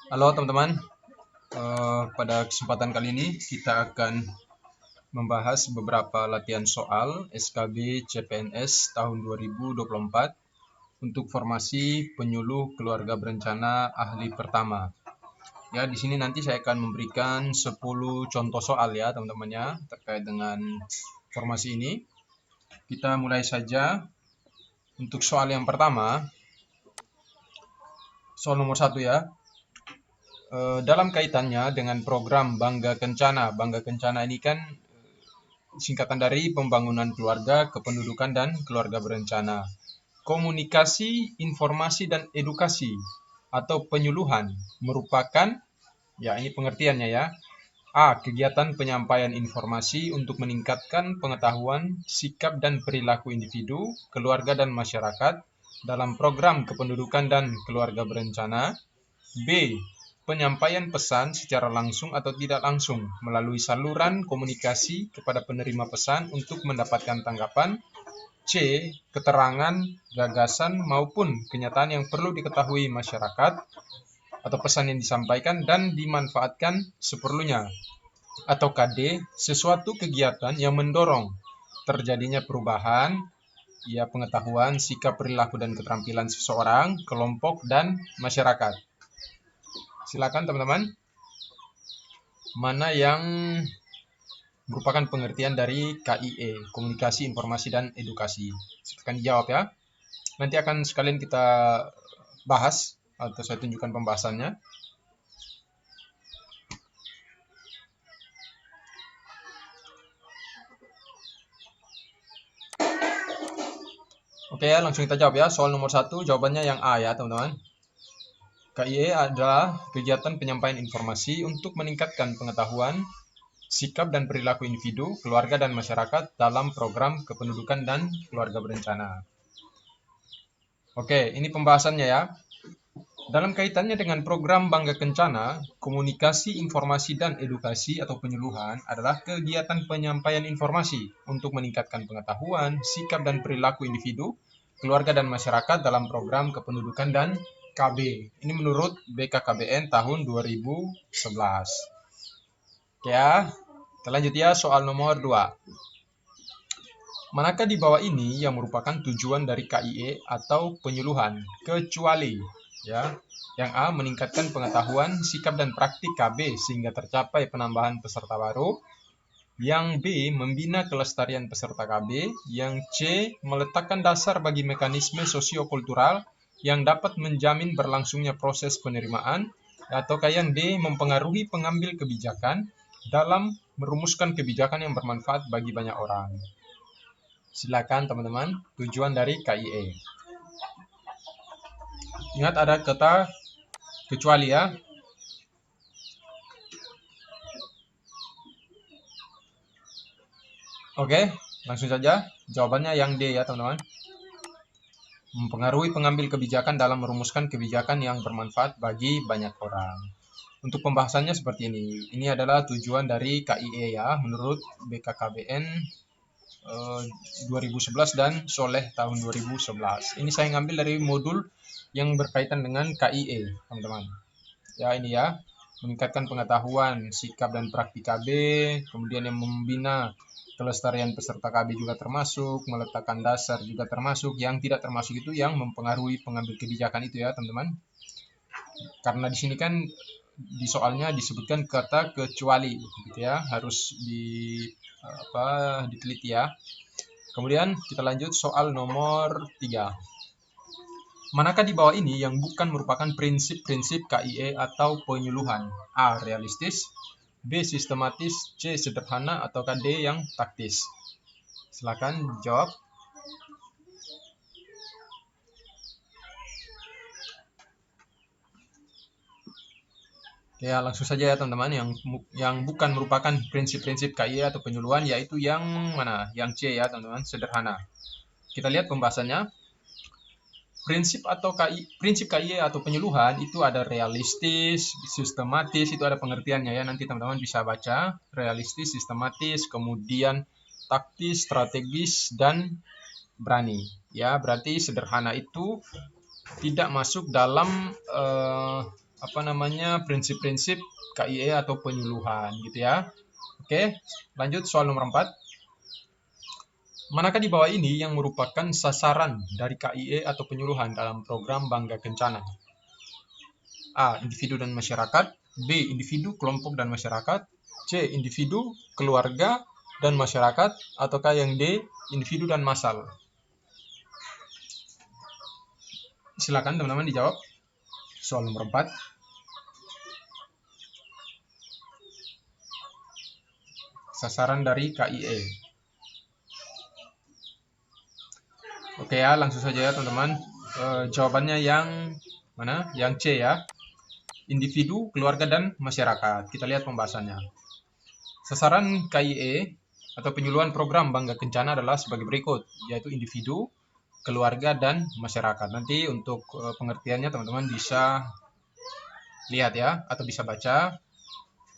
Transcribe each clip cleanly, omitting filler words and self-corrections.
Halo teman-teman. Pada kesempatan kali ini kita akan membahas beberapa latihan soal SKB CPNS tahun 2024 untuk formasi penyuluh keluarga berencana ahli pertama. Ya, di sini nanti saya akan memberikan 10 contoh soal ya teman-teman ya terkait dengan formasi ini. Kita mulai saja. Untuk soal yang pertama, soal nomor 1 ya. Dalam kaitannya dengan program Bangga Kencana. Bangga Kencana ini kan singkatan dari Pembangunan Keluarga, Kependudukan, dan Keluarga Berencana. Komunikasi, informasi, dan edukasi atau penyuluhan merupakan, ya ini pengertiannya ya, A. Kegiatan penyampaian informasi untuk meningkatkan pengetahuan, sikap, dan perilaku individu, keluarga, dan masyarakat dalam program kependudukan dan keluarga berencana. B. Penyampaian pesan secara langsung atau tidak langsung melalui saluran komunikasi kepada penerima pesan untuk mendapatkan tanggapan. C. Keterangan, gagasan, maupun kenyataan yang perlu diketahui masyarakat atau pesan yang disampaikan dan dimanfaatkan seperlunya. Atau KD. Sesuatu kegiatan yang mendorong terjadinya perubahan, ya pengetahuan, sikap, perilaku, dan keterampilan seseorang, kelompok, dan masyarakat. Silakan teman-teman. Mana yang merupakan pengertian dari KIE, Komunikasi, Informasi, dan Edukasi? Silakan dijawab ya. Nanti akan sekalian kita bahas atau saya tunjukkan pembahasannya. Oke ya, langsung kita jawab ya. Soal nomor 1, jawabannya yang A ya teman-teman. KIE adalah kegiatan penyampaian informasi untuk meningkatkan pengetahuan, sikap dan perilaku individu, keluarga, dan masyarakat dalam program kependudukan dan keluarga berencana. Oke, ini pembahasannya ya. Dalam kaitannya dengan program Bangga Kencana, komunikasi, informasi, dan edukasi atau penyuluhan adalah kegiatan penyampaian informasi untuk meningkatkan pengetahuan, sikap, dan perilaku individu, keluarga, dan masyarakat dalam program kependudukan dan KB. Ini menurut BKKBN tahun 2011. Ya, kita lanjut ya soal nomor 2. Manakah di bawah ini yang merupakan tujuan dari KIE atau penyuluhan, kecuali ya. Yang A. Meningkatkan pengetahuan, sikap, dan praktik KB sehingga tercapai penambahan peserta baru. Yang B. Membina kelestarian peserta KB. Yang C. Meletakkan dasar bagi mekanisme sosiokultural yang dapat menjamin berlangsungnya proses penerimaan. Ataukah yang D. Mempengaruhi pengambil kebijakan dalam merumuskan kebijakan yang bermanfaat bagi banyak orang. Silakan teman-teman, tujuan dari KIE. Ingat ada kata kecuali ya. Oke, langsung saja. Jawabannya yang D ya teman-teman. Mempengaruhi pengambil kebijakan dalam merumuskan kebijakan yang bermanfaat bagi banyak orang. Untuk pembahasannya seperti ini. Ini adalah tujuan dari KIE ya, menurut BKKBN 2011 dan Soleh tahun 2011. Ini saya ngambil dari modul yang berkaitan dengan KIE, teman-teman. Ya, ini ya. Meningkatkan pengetahuan, sikap, dan praktik KB, kemudian yang membina kelestarian peserta KB juga termasuk, meletakkan dasar juga termasuk, yang tidak termasuk itu yang mempengaruhi pengambil kebijakan itu ya teman-teman. Karena di sini kan di soalnya disebutkan kata kecuali gitu ya, harus diteliti ya. Kemudian kita lanjut soal nomor 3. Manakah di bawah ini yang bukan merupakan prinsip-prinsip KIE atau penyuluhan? A. Realistis, B. Sistematis, C. Sederhana, ataukah D. Yang taktis? Silakan jawab. Ya, langsung saja ya teman-teman. Yang bukan merupakan prinsip-prinsip KIE atau penyuluhan yaitu yang mana? Yang C ya teman-teman, sederhana. Kita lihat pembahasannya. Prinsip KIE atau penyuluhan itu ada realistis, sistematis, itu ada pengertiannya ya. Nanti teman-teman bisa baca realistis, sistematis, kemudian taktis, strategis, dan berani. Ya, berarti sederhana itu tidak masuk dalam prinsip-prinsip KIE atau penyuluhan gitu ya. Oke, lanjut soal nomor 4. Manakah di bawah ini yang merupakan sasaran dari KIE atau penyuluhan dalam program Bangga Kencana? A. Individu dan masyarakat. B. Individu, kelompok, dan masyarakat. C. Individu, keluarga, dan masyarakat. Ataukah yang D. Individu dan massal? Silakan teman-teman dijawab. Soal nomor 4. Sasaran dari KIE. Oke ya, langsung saja ya teman-teman. Jawabannya yang mana? Yang C ya. Individu, keluarga, dan masyarakat. Kita lihat pembahasannya. Sasaran KIE atau penyuluhan program Bangga Kencana adalah sebagai berikut, yaitu individu, keluarga, dan masyarakat. Nanti untuk pengertiannya teman-teman bisa lihat ya, atau bisa baca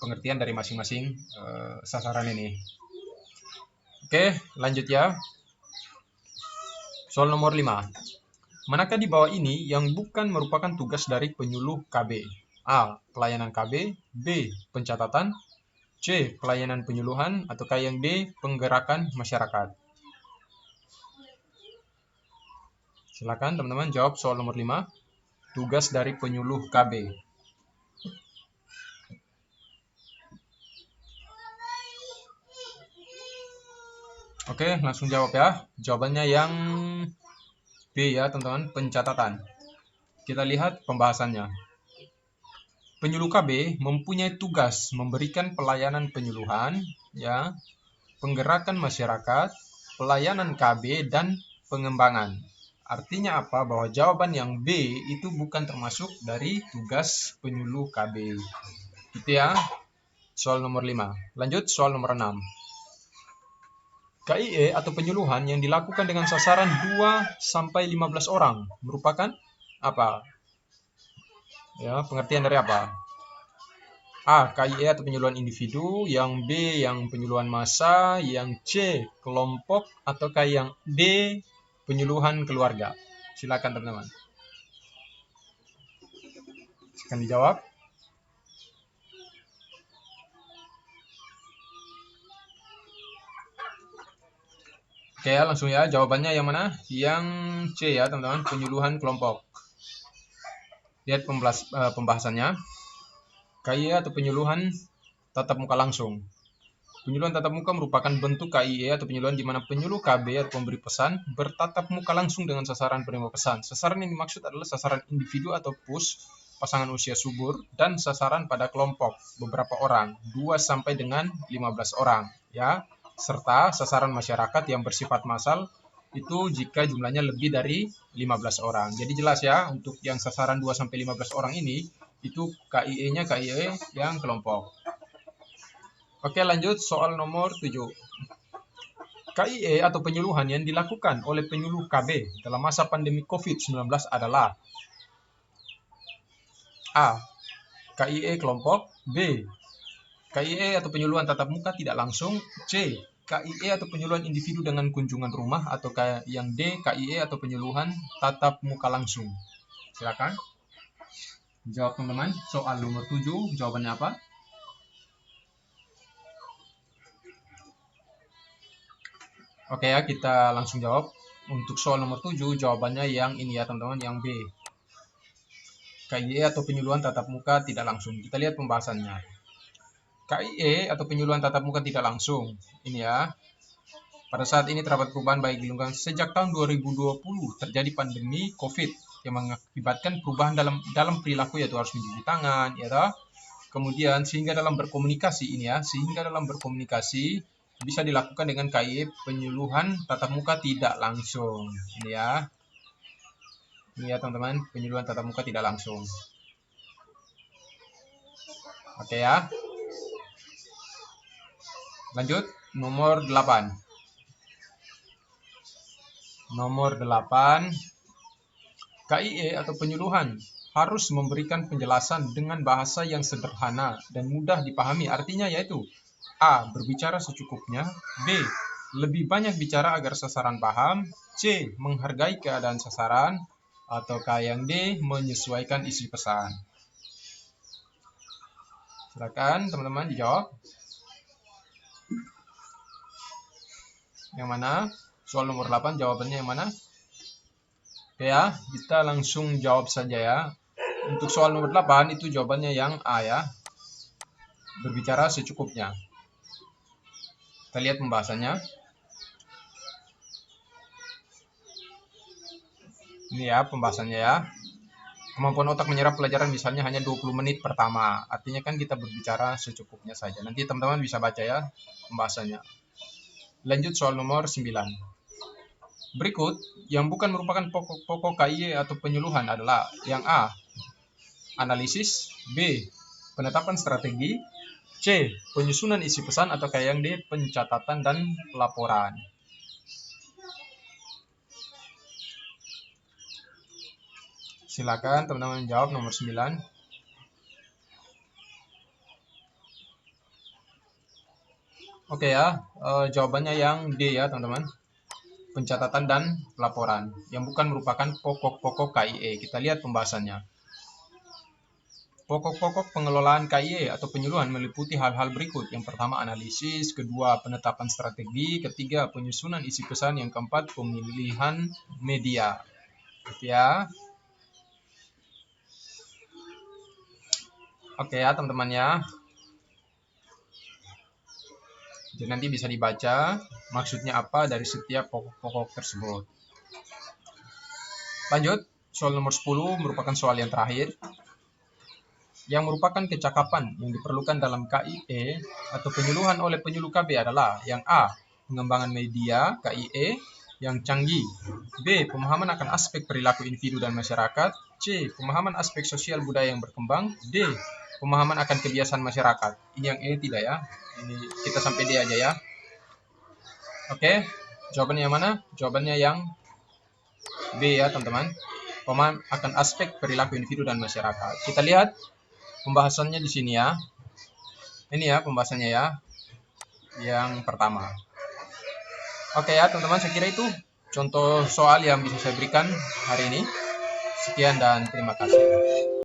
pengertian dari masing-masing sasaran ini. Oke, lanjut ya. Soal nomor 5. Manakah di bawah ini yang bukan merupakan tugas dari penyuluh KB? A. Pelayanan KB. B. Pencatatan. C. Pelayanan penyuluhan. Ataukah yang D. Penggerakan masyarakat? Silakan teman-teman jawab soal nomor 5. Tugas dari penyuluh KB. Oke, langsung jawab ya. Jawabannya yang B ya teman-teman, pencatatan. Kita lihat pembahasannya. Penyuluh KB mempunyai tugas memberikan pelayanan penyuluhan, ya, penggerakan masyarakat, pelayanan KB, dan pengembangan. Artinya apa? Bahwa jawaban yang B itu bukan termasuk dari tugas penyuluh KB. Itu ya, soal nomor 5. Lanjut soal nomor 6. KIE atau penyuluhan yang dilakukan dengan sasaran 2-15 orang merupakan apa? Ya, pengertian dari apa? A. KIE atau penyuluhan individu, yang B yang penyuluhan massa, yang C kelompok, ataukah yang D penyuluhan keluarga? Silakan teman-teman. Silakan dijawab. Oke, langsung ya. Jawabannya yang mana? Yang C ya, teman-teman. Penyuluhan kelompok. Lihat pembahasannya. KIE atau penyuluhan tatap muka langsung. Penyuluhan tatap muka merupakan bentuk KIE atau penyuluhan di mana penyuluh KB atau pemberi pesan bertatap muka langsung dengan sasaran penerima pesan. Sasaran yang dimaksud adalah sasaran individu atau PUS, pasangan usia subur, dan sasaran pada kelompok beberapa orang, 2 sampai dengan 15 orang, ya. Serta sasaran masyarakat yang bersifat massal itu jika jumlahnya lebih dari 15 orang. Jadi jelas ya, untuk yang sasaran 2 sampai 15 orang ini itu KIE-nya KIE yang kelompok. Oke, lanjut soal nomor 7. KIE atau penyuluhan yang dilakukan oleh penyuluh KB dalam masa pandemi COVID-19 adalah A. KIE kelompok. B. KIE atau penyuluhan tatap muka tidak langsung. C. KIE atau penyuluhan individu dengan kunjungan rumah. Atau yang D. KIE atau penyuluhan tatap muka langsung. Silakan jawab teman-teman. Soal nomor 7 jawabannya apa? Oke ya, kita langsung jawab. Untuk soal nomor 7 jawabannya yang ini ya teman-teman, yang B. KIE atau penyuluhan tatap muka tidak langsung. Kita lihat pembahasannya. KIE atau penyuluhan tatap muka tidak langsung. Ini ya. Pada saat ini terdapat perubahan baik di lingkungan sejak tahun 2020 terjadi pandemi COVID yang mengakibatkan perubahan dalam perilaku, yaitu harus mencuci tangan, ya toh. Kemudian sehingga dalam berkomunikasi bisa dilakukan dengan KIE penyuluhan tatap muka tidak langsung. Ini ya. Ini ya teman-teman, penyuluhan tatap muka tidak langsung. Oke ya. Lanjut, nomor 8. Nomor 8. KIE atau penyuluhan harus memberikan penjelasan dengan bahasa yang sederhana dan mudah dipahami. Artinya yaitu A. Berbicara secukupnya. B. Lebih banyak bicara agar sasaran paham. C. Menghargai keadaan sasaran. Ataukah yang D. Menyesuaikan isi pesan. Silakan teman-teman dijawab. Yang mana? Soal nomor 8 jawabannya yang mana? Oke ya, kita langsung jawab saja ya. Untuk soal nomor 8 itu jawabannya yang A ya. Berbicara secukupnya. Kita lihat pembahasannya. Ini ya pembahasannya ya. Kemampuan otak menyerap pelajaran misalnya hanya 20 menit pertama. Artinya kan kita berbicara secukupnya saja. Nanti teman-teman bisa baca ya pembahasannya. Lanjut soal nomor 9. Berikut yang bukan merupakan pokok-pokok KIE atau penyuluhan adalah yang A. Analisis. B. Penetapan strategi. C. Penyusunan isi pesan atau kayak yang D. Pencatatan dan pelaporan. Silakan teman-teman jawab nomor 9. Oke ya, jawabannya yang D ya teman-teman. Pencatatan dan pelaporan yang bukan merupakan pokok-pokok KIE. Kita lihat pembahasannya. Pokok-pokok pengelolaan KIE atau penyuluhan meliputi hal-hal berikut. Yang pertama analisis, kedua penetapan strategi, ketiga penyusunan isi pesan, yang keempat pemilihan media. Ya. Oke ya teman-teman ya. Jadi nanti bisa dibaca maksudnya apa dari setiap pokok-pokok tersebut. Lanjut, soal nomor 10 merupakan soal yang terakhir. Yang merupakan kecakapan yang diperlukan dalam KIE atau penyuluhan oleh penyuluh KB adalah yang A. Pengembangan media KIE yang canggih. B. Pemahaman akan aspek perilaku individu dan masyarakat. C. Pemahaman aspek sosial budaya yang berkembang. D. Pemahaman akan kebiasaan masyarakat. Ini yang E tidak ya. Ini kita sampai D aja ya. Oke, jawabannya yang mana? Jawabannya yang B ya teman-teman. Pemahaman akan aspek perilaku individu dan masyarakat. Kita lihat pembahasannya di sini ya. Ini ya pembahasannya ya. Yang pertama. Oke ya teman-teman, saya kira itu contoh soal yang bisa saya berikan hari ini. Sekian dan terima kasih.